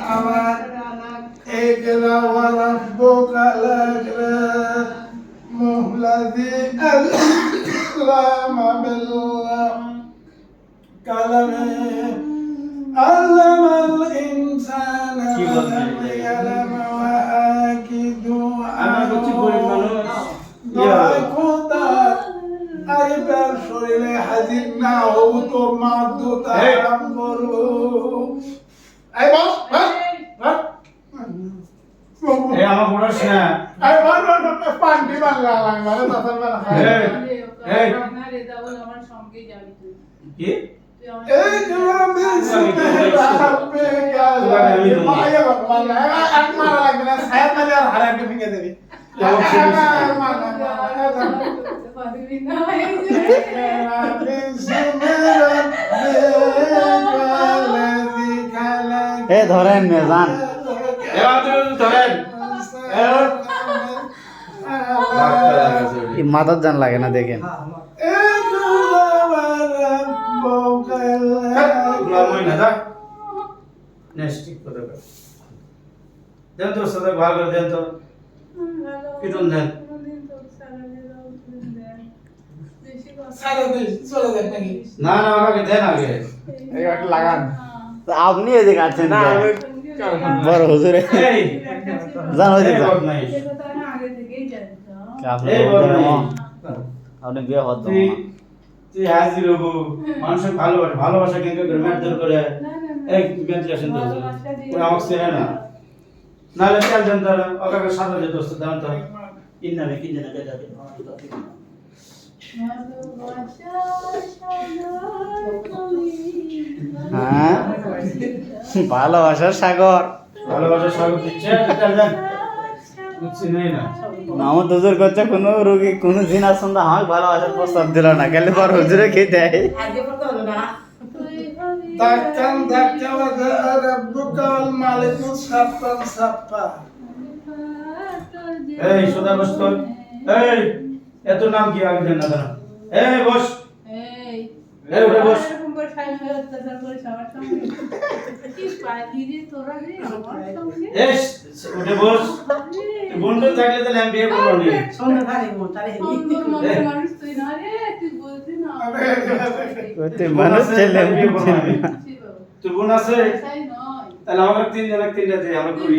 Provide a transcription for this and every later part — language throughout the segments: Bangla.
আমার اقرأ وربك الأكرم الذي علم بالقلم علم الإنسان ما لم يعلم وآكد আরিফের শরীরে হাজির না হও তো মাদুত আরাম করো এই বস এই আমার বড়স না এই পান্ডি বাংলা মানে তাতার বাংলা এই আরে দাও আমার সঙ্গে যাবি তুই কি এই জমি রাব্বে গালি মায়া বাংলা এক মারা লাগবে না সাহেব মানে আর হারাতে ভেঙে দেবে এ ধরেন মেজান ধরেন মাথার জান লাগে না দেখেন দেন তো সাথে ভালো করে দেন তো কীর্তন দেন না না আমাকে দেন আগে লাগান আপনি এদিকে আছেন বড় হুজুরে এই জান হয়ে এই যান বদমাইশ আগে থেকেই জানতাম আপনি এই বদমাইশ আপনি বিয়ে হতো তুই তুই হাজির হবো মানুষের ভালোবাসা কিন্তু করে মারধর করে এক ভেন্টিলেশন তো ওরা আমাকে চেনে না নাহলে তেল দেন তো ওকে সাদা যে দোস্ত দেন তো ইন্নারে কি জানা কে যাবে হ্যাঁ ভালোবাসার সাগর ভালোবাসা স্বাগত দিচ্ছে তেল দেন বুঝছি নাই না মাহমুদ হুজুর করছে কোনো রোগী কোনো জিন আসুন না আমাকে ভালোবাসার প্রস্তাব দিল না গেলে পর হুজুরে খেয়ে দেয় ধাক্কান ধাক্কা রব্বুকাল মালিকুস সাপ্পান সাপ্পা এই সোদা বস তো এই এত নাম কি আগে দেন না দাঁড়া এই বস এই এই উঠে বস এরকম করে সাইজ হয়ে অত্যাচার করে সবার সঙ্গে কি পারি রে তোরা রে আমার সঙ্গে এস উঠে বস বন্ধু থাকলে তাহলে আমি বিয়ে করবো না বন্ধুর মতো মানুষ তুই না রে তুই বলতি না ওতে মানুষ ছেলে বিয়ে করবো না আমি। ছি বাবা তোর বোন আছে তাই নয় তাহলে আমাকে তিনটা দিয়ে আমরা করি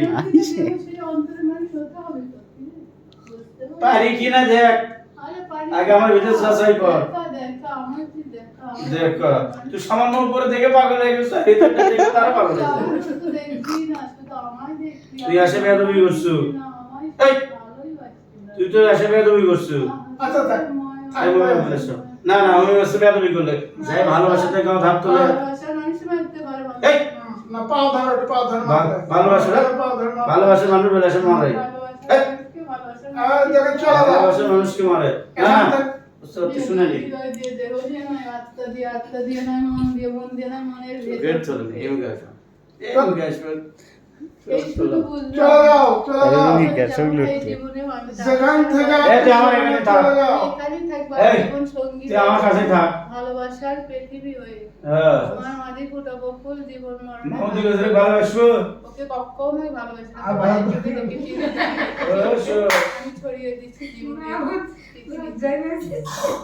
সেই অন্তরের মানুষ হতে হবে তো বুঝতে পারছিস? পারি কিনা দেখ আরে পারি আগে আমার ভিতর যাচাই কর। দেখা আমার কি দেখা দেখ তুই সামান্য উপরে দেখে পাগল হয়ে গেছিস আর ভিতরটা দেখে তারা পাগল হয়ে যাবে। শুধু দেখবি না শুধু আমায় দেখবি তুই আসে বেয়াদবি করছু না আমায় এই! ভালোই বাসি তুই তো আসে বেয়াদবি করছু আচ্ছা থাক আমি বলে বলেছো না না আমি আসে বেয়াদবি করলে যাই ভালোবাসা থেকে আমার ধাপ তোলে ভালোবাসার মানুষ মারতে পারে এই! না পাও ধরো একটু পাও ধরো ভালোবাসা না? পাও ধরো ভালোবাসা মানুষ বলে আসে মারে এই! দেখেন চলে যাও ভালোবাসা মানুষকে মারে না না তুই শুনে নি গেট চলে নি এম গ্যাস এম গ্যাস চলে যাও এরকমই গ্যাস হলো সেখান থেকে এই যে আমার এখানে থাক চলে যাও এই, তুই আমার কাছে থাক ভালোবাসার পৃথিবী হয়ে হ্যাঁ আমার মাঝে ফুটাবো ফুল জীবন মরণ মোদি গজরে ভালোবাসবো ওকে কখনোই ভালোবাসি না আর ভালো চোখে দেখেছি অবশ্যই। আমি ছড়িয়ে দিচ্ছি জীবনে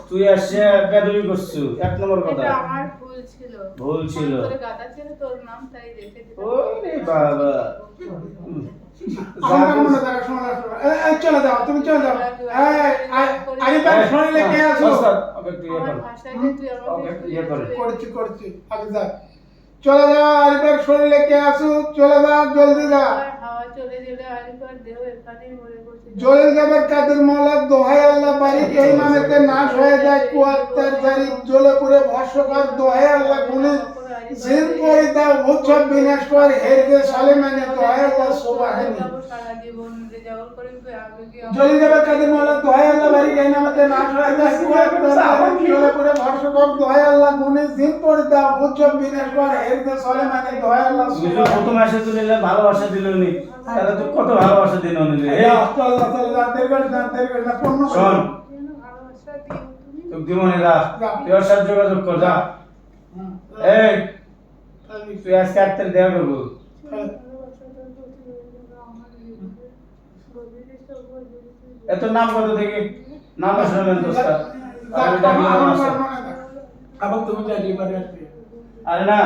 তুই আসছে বেদবি করছু এক নম্বর কথা এটা আমার ভুল ছিল ভুল ছিল অন্তরে গাদা ছিল তোর নাম তাই রেখে দিলাম ওরে বাবা আমার মনে দেখা শোনা এই চলে যাও তুমি চলে যাও আরে তার শরীরে কে আছো ওকে তুই আমার কর ভাষায় যে তুই ওকে আমাকে ইয়ে করে করছি আগে যা চলে যাও আরে তার শরীরে কে আছো চলে যাও জলদি যা আর হাওয়া চলে গেলে আরিফার দেহ এখানেই মরে পড়ছে জলিল জাবার কাদের মৌলা দোহাই আল্লাহ বারিক এই নামেতে নাশ হয়ে যায় কুয়াত্তার জারি জ্বলে পুড়ে ভস্মকর দোহাই আল্লাহ গুনে জিন করে দাও উৎসব বিনাশ কর হেরগে সালেমানে দোহাই আল্লাহ সুবহানি সারা জীবন রেজাউল করে আগে কি জলিল জাবার কাদের মৌলা দোহাই আল্লাহ বারিক এই নামেতে নাশ হয়ে যায় কুয়াত্তার জারি জ্বলে পুড়ে ভস্মকর দোহাই আল্লাহ গুনে জিন করে দাও উৎসব বিনাশ কর হেরগে সালেমানে দোহাই আল্লাহ তুই সুবহানি প্রথম আসে তুই নিলে ভালোবাসা দিল নি তাহলে তুই কত ভালোবাসা দিল নি রে এই আল্লাহ তাআলা দেরগর না পূর্ণ শোন ভালোবাসা দিও তুমি তুই দিমনে যা তুই ওর সাথে যোগাযোগ কর যা এই তুই আজকে আত্মার দেয়া করবো এত নাম কত দেখি নাম শুনলেন দোস্ত আবার তুমি জানি বারে আসবে আরে না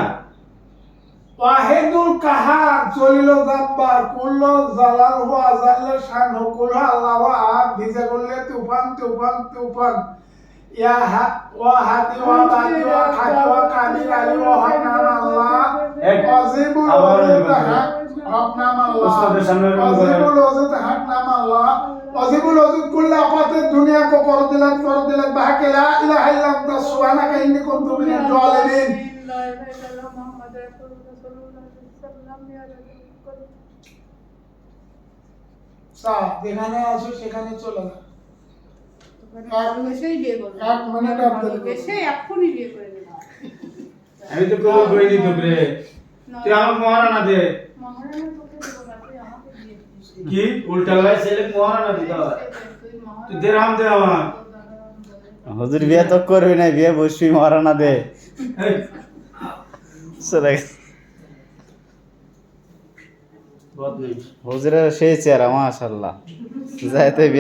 ওয়াহিদুল কাহার জলিল জাব্বার কুল্লু জালাল ওয়া জাল্লা শান কুল আল্লাহু আহাদ ভিজে করলে তুফান তুফান তুফান ইয়া ওয়া হাদি ওয়া বাদি ওয়া খাদি ওয়া কাদির আলী ওয়া হান্নান আল্লাহ এক ওয়াজিবুল আবার ওজুদ হক নাম আল্লাহ উস্তাদের সামনে ওয়াজিবুল ওজুদ হক নাম আল্লাহ ওয়াজিবুল ওজুদ কুল্লা আফাতে দুনিয়া কো কর দিলাম বাহাকে লা ইলাহা ইল্লা আনতা সুবহানাকা ইন্নী কুনতু মিনাজ জালিমিন যেখানে আসো সেখানে চলে যাও ভালোবেসেই বিয়ে করবে। এক মিনিট আর দেরি করবে। ভালোবেসে এক্ষুনি বিয়ে করে দেবে। আমি তো কবুল করে দিই তো রে তুই আমার মহারানা দে মহারানা তোকে দেবো না, তুই আমাকে বিয়ে দিস। কি উল্টা লাই ছেলে মহারানা দিতে হয় তুই মহারানা- তুই দেরাম দে আমার হুজুর বিয়ে তো করবি না, বিয়ে বসবি মহারানা দে এই, চলে গেছে। বহুত নেই হুজুরের সেই চেহারা মাশাআল্লাহ, যাইতে বিয়ে